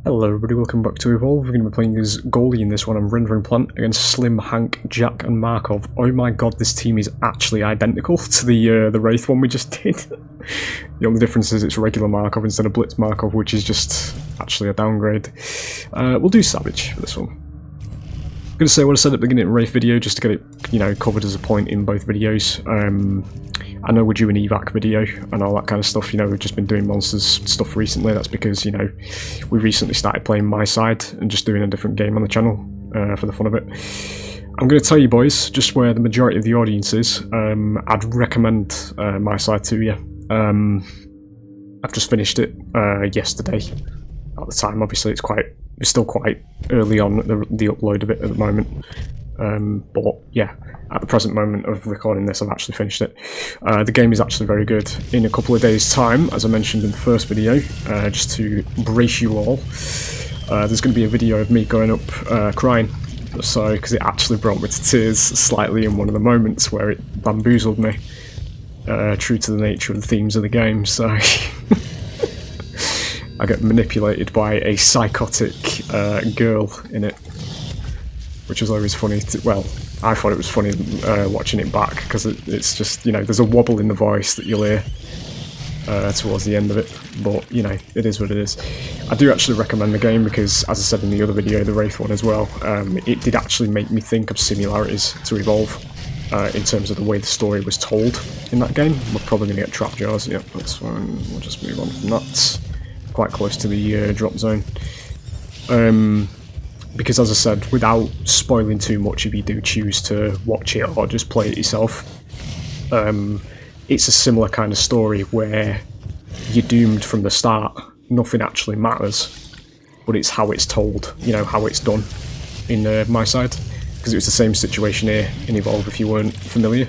Hello everybody, welcome back to Evolve. We're going to be playing as goalie in this one. I'm rendering plant against Slim, Hank, Jack and Markov. Oh my god, this team is actually identical to the Wraith one we just did. The only difference is it's regular Markov instead of Blitz Markov, which is just actually a downgrade. We'll do Savage for this one. I'm going to say what I said at the beginning of the Wraith video, just to get it, covered as a point in both videos. I know we're due an evac video and all that kind of stuff. We've just been doing monsters stuff recently. That's because, we recently started playing my side and just doing a different game on the channel for the fun of it. I'm going to tell you boys just where the majority of the audience is. I'd recommend my side to you. I've just finished it yesterday. At the time, obviously, it's still quite early on the upload of it at the moment. But yeah, at the present moment of recording this, I've actually finished it. The game is actually very good. In a couple of days' time, as I mentioned in the first video, just to brace you all, there's going to be a video of me going up crying. So, because it actually brought me to tears slightly in one of the moments where it bamboozled me, true to the nature of the themes of the game. So I get manipulated by a psychotic girl in it, which was always funny. Well, I thought it was funny watching it back, because it's just, there's a wobble in the voice that you'll hear towards the end of it, but, it is what it is. I do actually recommend the game because, as I said in the other video, the Wraith one as well, it did actually make me think of similarities to Evolve in terms of the way the story was told in that game. We're probably going to get trap jars, yep, that's fine, we'll just move on from that. Quite close to the drop zone. Because, as I said, without spoiling too much, if you do choose to watch it or just play it yourself, it's a similar kind of story where you're doomed from the start. Nothing actually matters, but it's how it's told, how it's done in my side. Because it was the same situation here in Evolve, if you weren't familiar.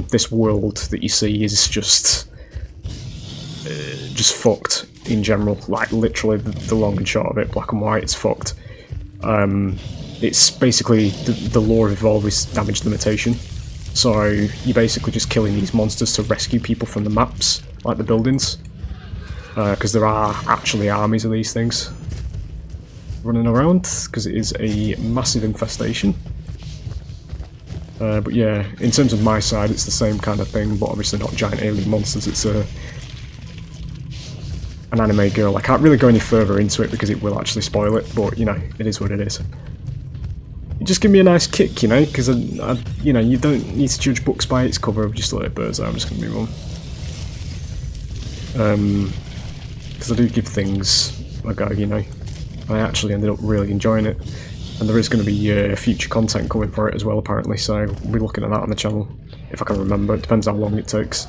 This world that you see is just fucked in general. Like, literally, the long and short of it, black and white, it's fucked. It's basically the law of Evolve is damage limitation, so you're basically just killing these monsters to rescue people from the maps, like the buildings, because there are actually armies of these things running around, because it is a massive infestation. But yeah, in terms of my side, it's the same kind of thing, but obviously not giant alien monsters. It's an anime girl. I can't really go any further into it because it will actually spoil it, but it is what it is. You just give me a nice kick, because you don't need to judge books by its cover. Just let it bird's eye. I'm just going to move on, because I do give things a go. I actually ended up really enjoying it, and there is going to be future content coming for it as well, apparently. So we'll be looking at that on the channel if I can remember. It depends how long it takes.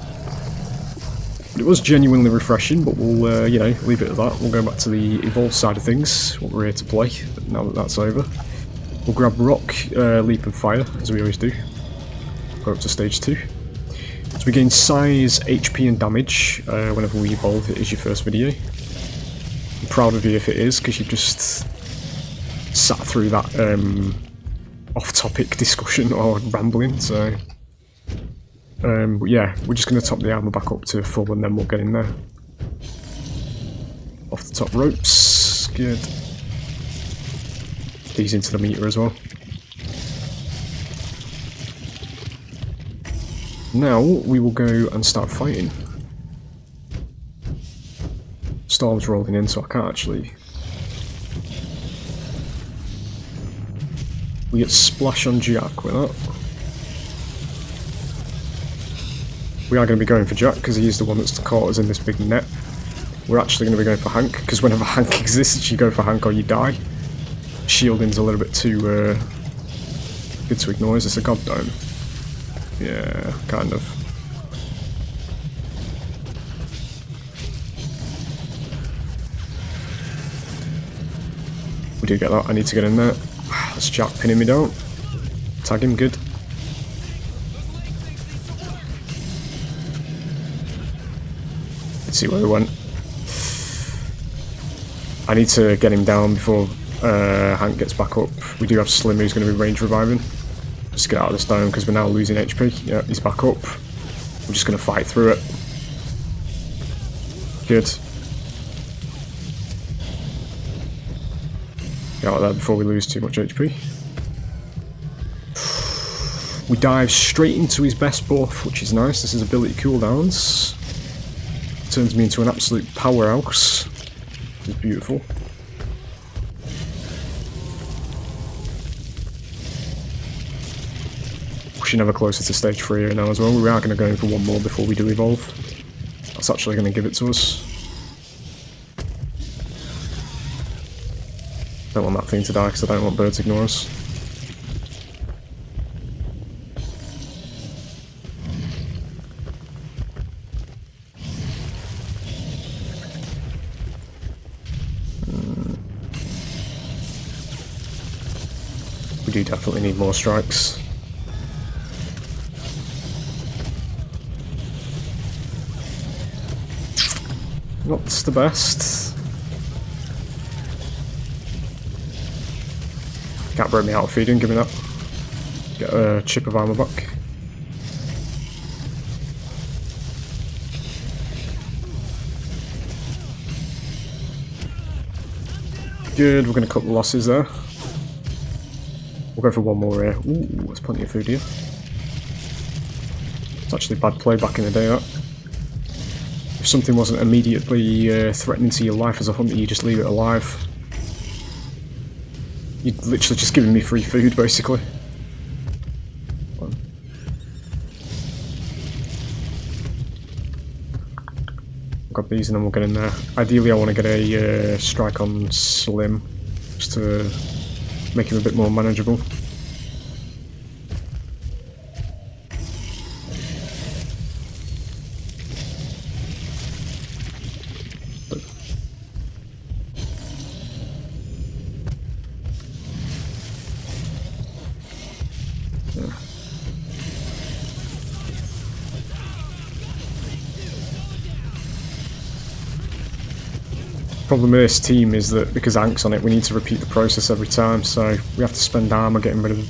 But it was genuinely refreshing, but we'll, leave it at that. We'll go back to the Evolve side of things, what we're here to play, now that that's over. We'll grab Rock, Leap and Fire, as we always do. Go up to stage 2. So we gain size, HP and damage whenever we evolve. It is your first video. I'm proud of you if it is, because you just sat through that off-topic discussion or rambling, so... but yeah, we're just going to top the armour back up to full and then we'll get in there. Off the top ropes, good. These into the meter as well. Now we will go and start fighting. Storm's rolling in, so I can't actually... We get splash on Jack with that. We are going to be going for Jack because he's the one that's caught us in this big net. We're actually going to be going for Hank because whenever Hank exists, you go for Hank or you die. Shielding's a little bit too good to ignore. Is this a god dome? Yeah, kind of. We do get that. I need to get in there. That's Jack pinning me down. Tag him, good. Let's see where we went. I need to get him down before Hank gets back up. We do have Slim who's going to be range reviving. Just get out of this dome because we're now losing HP. Yeah, he's back up. I'm just going to fight through it. Good. Get out of there before we lose too much HP. We dive straight into his best buff, which is nice. This is ability cooldowns. Turns me into an absolute powerhouse. It's beautiful. Pushing ever closer to stage 3 here now as well. We are going to go in for one more before we do evolve. That's actually going to give it to us. Don't want that thing to die because I don't want birds to ignore us. We do definitely need more strikes. Not the best. Can't break me out of feeding, give me that. Get a chip of armor back. Good, we're going to cut the losses there. We'll go for one more here. Ooh, there's plenty of food here. It's actually bad play back in the day, that. If something wasn't immediately threatening to your life as a hunter, you just leave it alive. You're literally just giving me free food, basically. Grab these and then we'll get in there. Ideally I want to get a strike on Slim, just to make him a bit more manageable. Problem with this team is that because Ank's on it, we need to repeat the process every time, so we have to spend armor getting rid of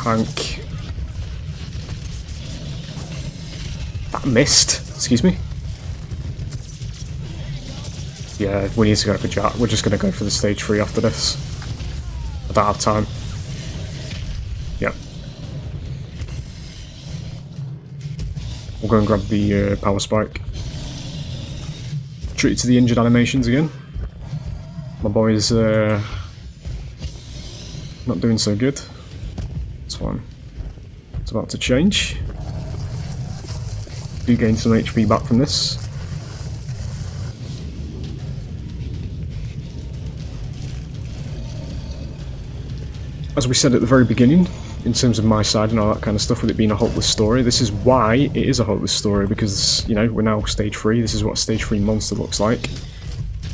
Hank. That missed, excuse me. Yeah, we need to go for Jack. We're just going to go for the stage 3 after this. I don't have time. Yep. We'll go and grab the power spike. Treat to the injured animations again. My boy's not doing so good. That's fine. It's about to change. Do gain some HP back from this. As we said at the very beginning, in terms of my side and all that kind of stuff, with it being a hopeless story, this is why it is a hopeless story, because, you know, we're now stage 3, this is what a stage 3 monster looks like,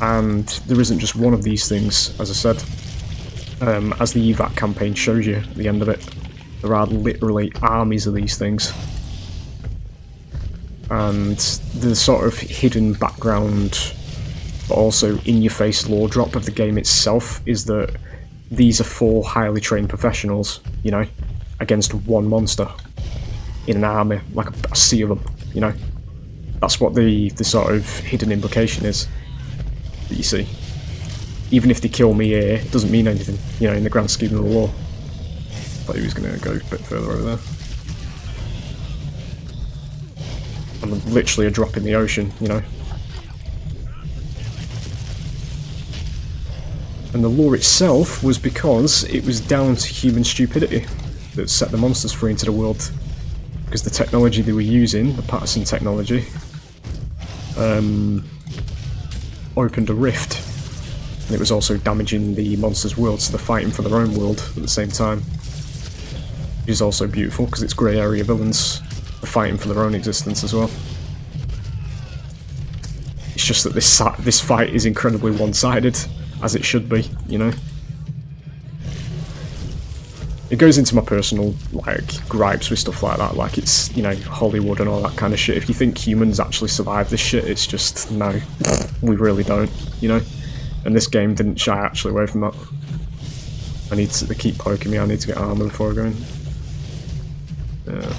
and there isn't just one of these things, as I said. As the evac campaign shows you at the end of it, there are literally armies of these things. And the sort of hidden background, but also in-your-face lore drop of the game itself is that these are 4 highly trained professionals, you know, against one monster in an army, like a sea of them, you know. That's what the sort of hidden implication is that you see. Even if they kill me here, it doesn't mean anything, you know, in the grand scheme of the lore. Thought he was going to go a bit further over there. I'm literally a drop in the ocean, you know. And the lore itself was because it was down to human stupidity that set the monsters free into the world. Because the technology they were using, the Patterson technology, opened a rift. And it was also damaging the monsters' world, so they're fighting for their own world at the same time. Which is also beautiful, because it's grey area villains are fighting for their own existence as well. It's just that this fight is incredibly one-sided, as it should be, you know. It goes into my personal, like, gripes with stuff like that, like it's, you know, Hollywood and all that kind of shit. If you think humans actually survive this shit, it's just, no, we really don't, you know. And this game didn't shy actually away from that. I need to, they keep poking me, I need to get armor before I go in. Yeah.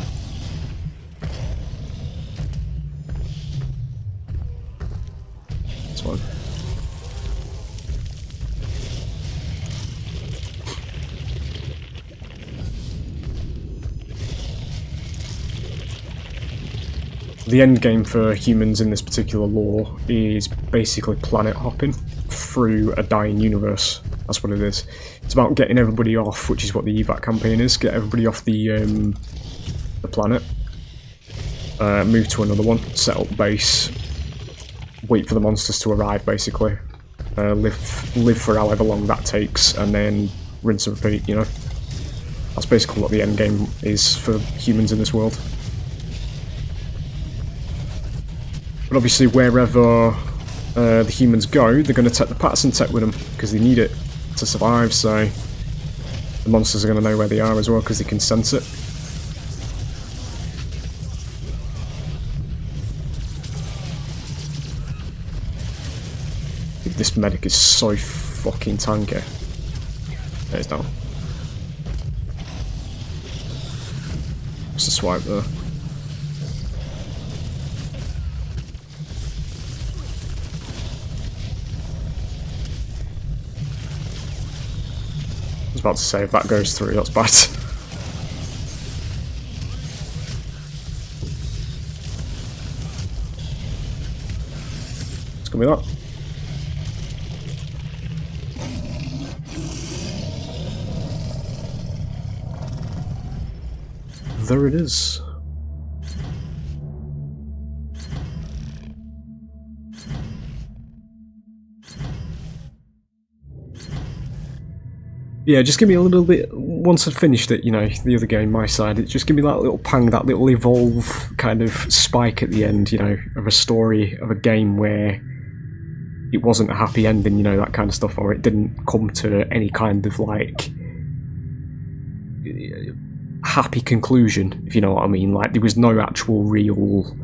That's fine. the end game for humans in this particular lore is basically planet hopping through a dying universe. That's what it is. It's about getting everybody off, which is what the evac campaign is. Get everybody off the planet, move to another one, set up base, wait for the monsters to arrive, basically. Live for however long that takes, and then rinse and repeat, you know? That's basically what the end game is for humans in this world. But obviously wherever the humans go, they're going to take the Patterson tech with them, because they need it to survive, so the monsters are going to know where they are as well, because they can sense it. This medic is so fucking tanky. There's down. Just a swipe there. I was about to say, if that goes through, that's bad. It's gonna be that. There it is. Yeah, just give me a little bit, once I'd finished it, you know, the other game, my side, it just give me that little pang, that little evolve kind of spike at the end, you know, of a story, of a game where it wasn't a happy ending, you know, that kind of stuff, or it didn't come to any kind of, like, happy conclusion, if you know what I mean. Like, there was no actual real...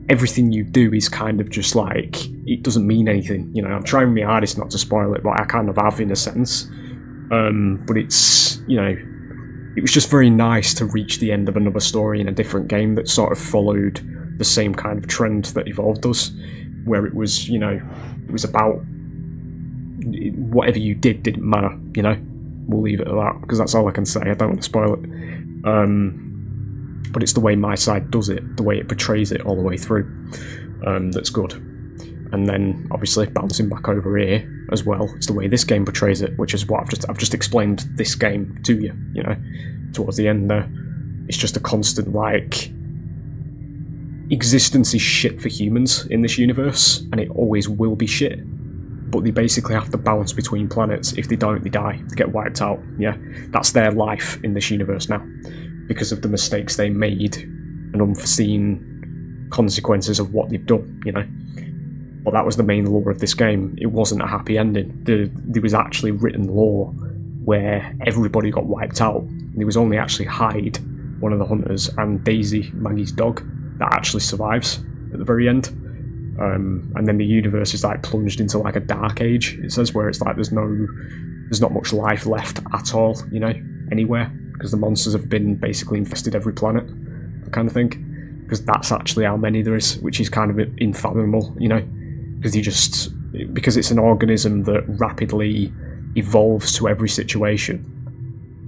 Everything you do is kind of just like, it doesn't mean anything, you know. I'm trying my hardest not to spoil it, but I kind of have in a sense. But it's, you know, it was just very nice to reach the end of another story in a different game that sort of followed the same kind of trend that Evolve does, where it was, you know, it was about whatever you did didn't matter, you know. We'll leave it at that, because that's all I can say. I don't want to spoil it. But it's the way my side does it, the way it portrays it all the way through, that's good. And then, obviously, bouncing back over here as well, it's the way this game portrays it, which is what I've just explained this game to you, you know, towards the end there. It's just a constant, like, existence is shit for humans in this universe, and it always will be shit. But they basically have to bounce between planets. If they don't, they die. They get wiped out, yeah? That's their life in this universe now, because of the mistakes they made and unforeseen consequences of what they've done, you know? Well, that was the main lore of this game. It wasn't a happy ending. There was actually written lore where everybody got wiped out. There was only actually Hyde, one of the hunters, and Daisy, Maggie's dog, that actually survives at the very end. And then the universe is like plunged into like a dark age, it says, where it's like there's not much life left at all, you know, anywhere, because the monsters have been basically infested every planet, that kind of thing. Because that's actually how many there is, which is kind of unfathomable, you know, because it's an organism that rapidly evolves to every situation.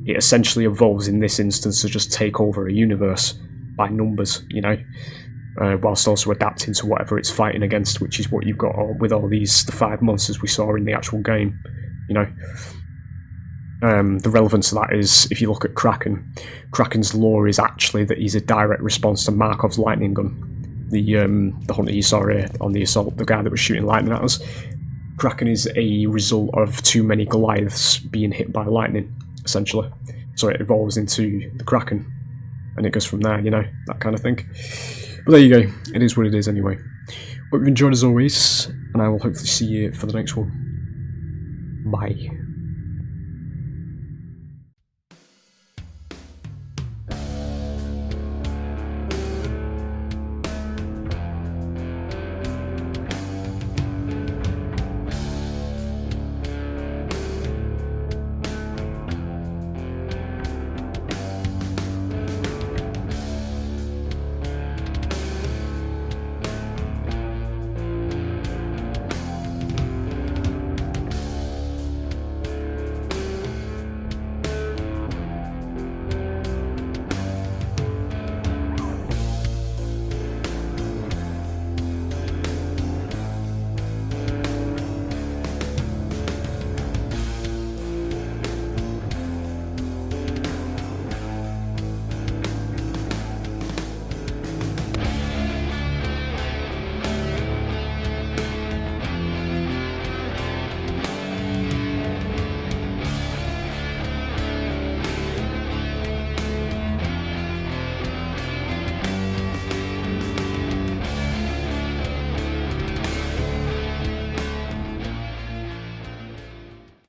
It essentially evolves in this instance to just take over a universe by numbers, you know. Whilst also adapting to whatever it's fighting against, which is what you've got with all the 5 monsters we saw in the actual game, you know. The relevance of that is, if you look at Kraken's lore is actually that he's a direct response to Markov's lightning gun. The hunter you saw here on the assault, the guy that was shooting lightning at us. Kraken is a result of too many Goliaths being hit by lightning, essentially. So it evolves into the Kraken, and it goes from there, you know, that kind of thing. But there you go, it is what it is anyway. Hope you've enjoyed as always, and I will hopefully see you for the next one. Bye.